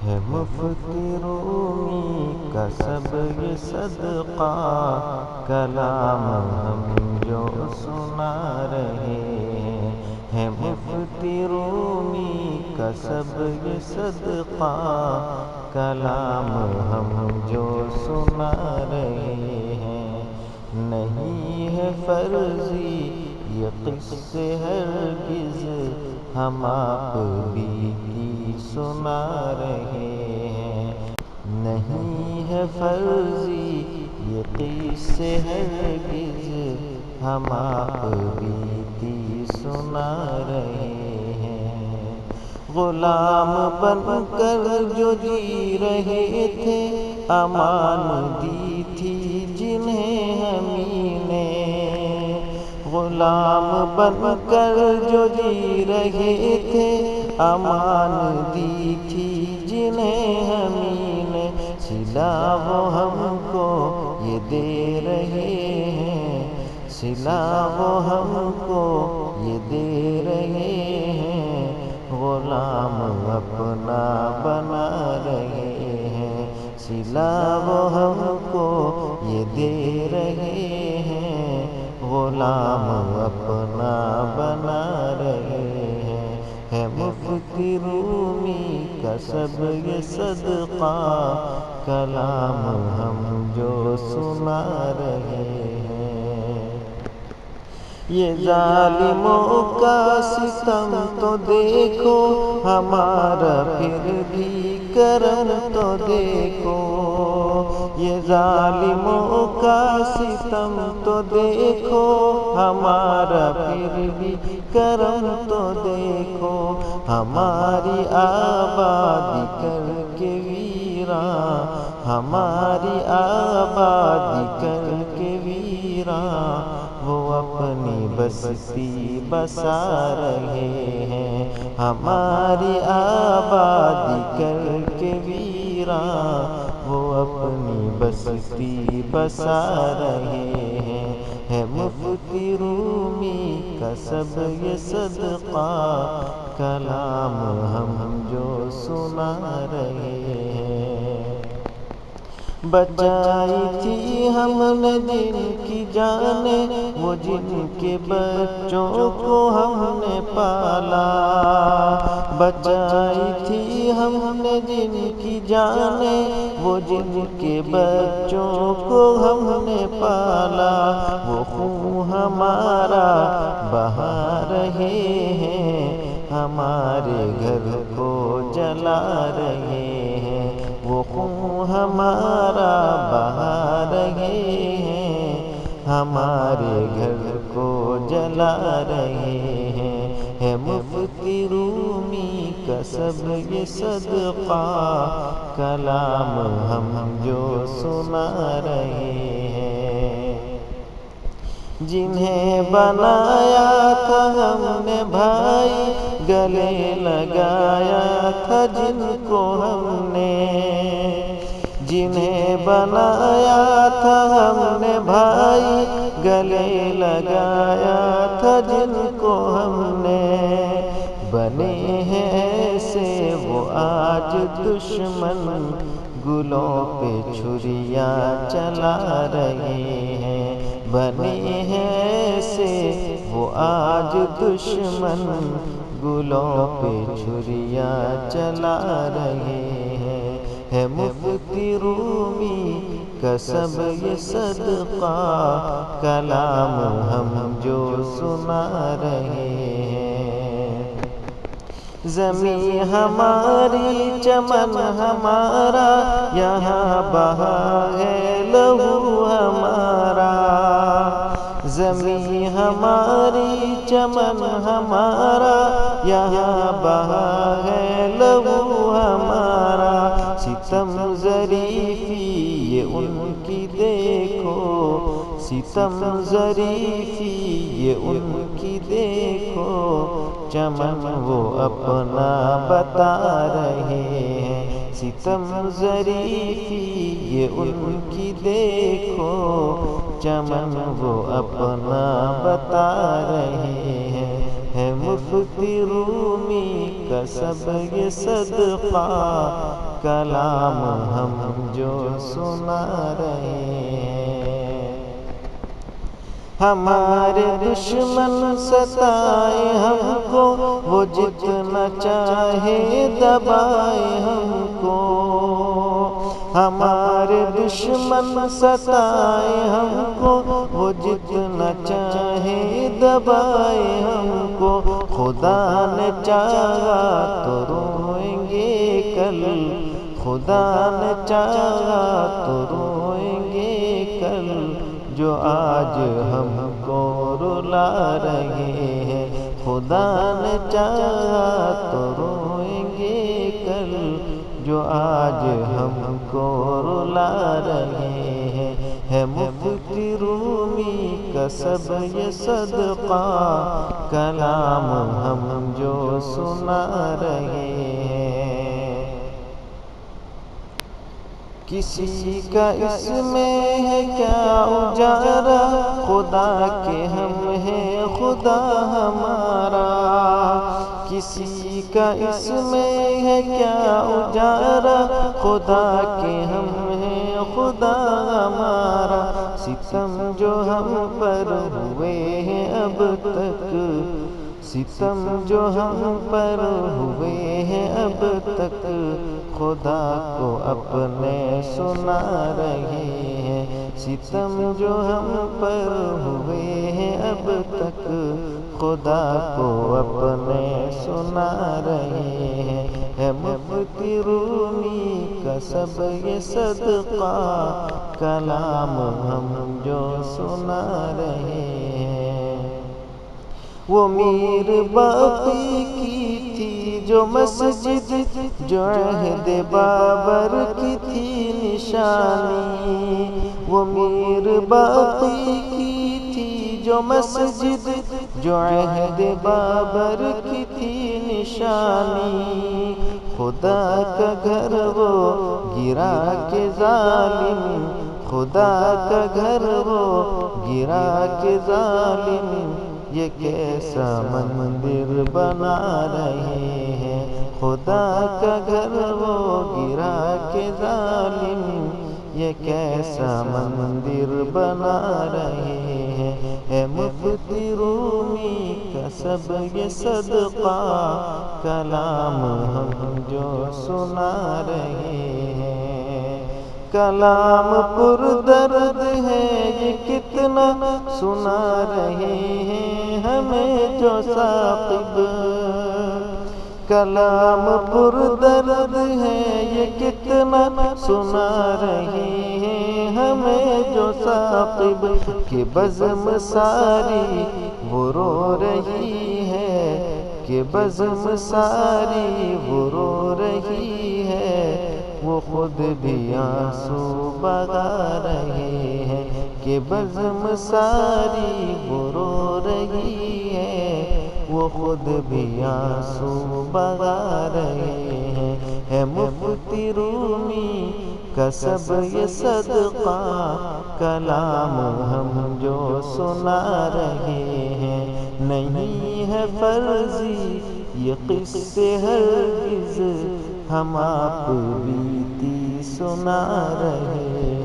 ہے مفتی رومی کا سب یہ صدقہ، کلام ہم جو سنا رہے ہیں۔ ہے مفتی رومی کا سب یہ صدقہ، کلام ہم جو سنا رہے ہیں۔ نہیں ہے فرضی یہ قصے ہرگز، ہم آپ بیتی سنا رہے ہیں۔ نہیں ہے فرضی یہ قصے ہرگز، ہم آپ بیتی سنا رہے ہیں۔ غلام بن کر جو جی رہے تھے، امان دی تھی جنہیں ہمیں نے۔ غلام بن کر جو جی رہے تھے، امان دی تھی جنہیں ہمیں نے۔ صلہ وہ ہم کو یہ دے رہے ہیں، صلہ وہ ہم کو یہ دے رہے ہیں۔ غلام اپنا بنا رہے ہیں، صلہ وہ ہم کو یہ دے رہے ہیں۔ غلام اپنا بنا رہے ہیں۔ ہے مفتی رومی کا سب یہ صدقہ، کلام ہم جو سنا رہے ہیں۔ یہ ظالموں کا ستم تو دیکھو، ہمارا پھر بھی کرم تو دیکھو۔ یہ ظالموں کا ستم تو دیکھو، ہمارا پھر بھی کرم تو دیکھو۔ ہماری آبادی کر کے ویراں، ہماری آبادی کر کے ویراں، وہ اپنی بستی بسا رہے ہیں۔ ہماری آبادی کر کے ویراں، وہ اپنی بستی بسا رہے ہیں۔ ہے مفتی رومی کا سب یہ صدقہ، کلام ہم جو سنا رہے ہیں۔ بچائی تھی ہم نے جن کی جانیں، وہ جن کے بچوں کو ہم نے پالا۔ بچائی تھی ہم نے جن کی جانیں، وہ جن کے بچوں کو ہم نے پالا۔ وہ خون ہمارا بہا رہے ہیں، ہمارے گھر کو جلا رہے ہیں۔ وہ خون ہمارا بہا رہے ہیں، ہمارے گھر کو جلا رہے ہیں۔ ہے مفتی رومی کا سب یہ صدقہ، کلام ہم جو سنا رہے ہیں۔ جنہیں بنایا تھا ہم نے بھائی، گلے لگایا تھا جن کو ہم نے۔ جنہیں بنایا تھا ہم نے بھائی، گلے لگایا تھا جن کو ہم نے۔ بنے ہیں ایسے وہ آج دشمن، گلوں پہ چھریاں چلا رہے ہیں۔ بنے ہیں ایسے وہ آج دشمن، گلوں پہ چھریاں چلا رہے ہیں۔ ہے مفتی رومی کا سب یہ صدقہ، کلام ہم جو سنا رہے ہیں۔ زمین ہماری چمن ہمارا، یہاں بہا ہے لہو ہمارا۔ زمین ہماری چمن ہمارا، یہاں بہا ہے لہو ہمارا۔ ستم ظریفی یہ ان کی دیکھو، ستم ظریفی یہ ان کی دیکھو۔ چمن وہ اپنا بتا رہے ہیں، ستم ظریفی یہ ان کی دیکھو۔ چمن وہ اپنا بتا رہے ہیں۔ ہے مفتی رومی کا سب یہ صدقہ، کلام ہم جو سنا رہے ہیں۔ ہمارے دشمن ستائے ہم کو، وہ جتنا چاہے دبائے ہم کو۔ ہمارے دشمن ستائے ہم کو، وہ جتنا چاہے دبائے ہم کو۔ خدا نے چاہا تو روئیں گے کل، خدا نے چاہا تو روئیں گے کل، جو آج ہم کو رلا رہے ہیں۔ خدا نے چاہا تو روئیں گے کل، جو آج ہم کو رلا رہے ہیں۔ ہے مفتی رومی کا سب یہ صدقہ، کلام ہم جو سنا رہے ہیں۔ کسی کا اس میں ہے کیا اجارہ، خدا کے ہم ہیں خدا ہمارا۔ کسی کا اس میں ہے کیا اجارہ، خدا کے ہم ہیں خدا ہمارا۔ ستم جو ہم پر ہوئے ہیں اب تک، ستم جو ہم پر ہوئے ہیں اب تک، خدا کو اپنے سنا رہے ہیں۔ ستم جو ہم پر ہوئے ہیں اب تک، خدا کو اپنے سنا رہے ہیں۔ ہے مفتی رومی کا سب یہ صدقہ، کلام ہم جو سنا رہے ہیں۔ وہ میر باقی کی تھی جو مسجد، جو عہد بابر کی تھی نشانی۔ وہ میر باقی کی تھی جو مسجد، جو عہد بابر کی تھی نشانی۔ خدا کا گھر وہ گرا کے ظالم، خدا کا گھر وہ گرا کے ظالم، یہ کیسا مندر بنا رہے ہیں۔ خدا کا گھر وہ گرا کے ظالم، یہ کیسا مندر بنا رہے ہیں۔ ہے مفتی رومی کا سب یہ صدقہ، کلام ہم جو سنا رہے ہیں۔ کلام پر درد ہے یہ کتنا سنا رہے ہیں ہمیں جو ثاقب۔ کلام پر درد ہے یہ کتنا سنا رہے ہیں ہمیں جو ثاقب، کہ بزم ساری وہ رو رہی ہے، کہ بزم ساری وہ رو رہی ہے، وہ خود بھی آنسو بہا رہے ہیں۔ کہ بزم ساری وہ رو رہی ہے، وہ خود بھی آنسو بہا رہے ہیں۔ ہے مفتی رومی کا سب یہ صدقہ، کلام ہم جو سنا رہے ہیں۔ نہیں ہے فرضی یہ قصے ہرگز، ہم آپ بیتی سنا رہے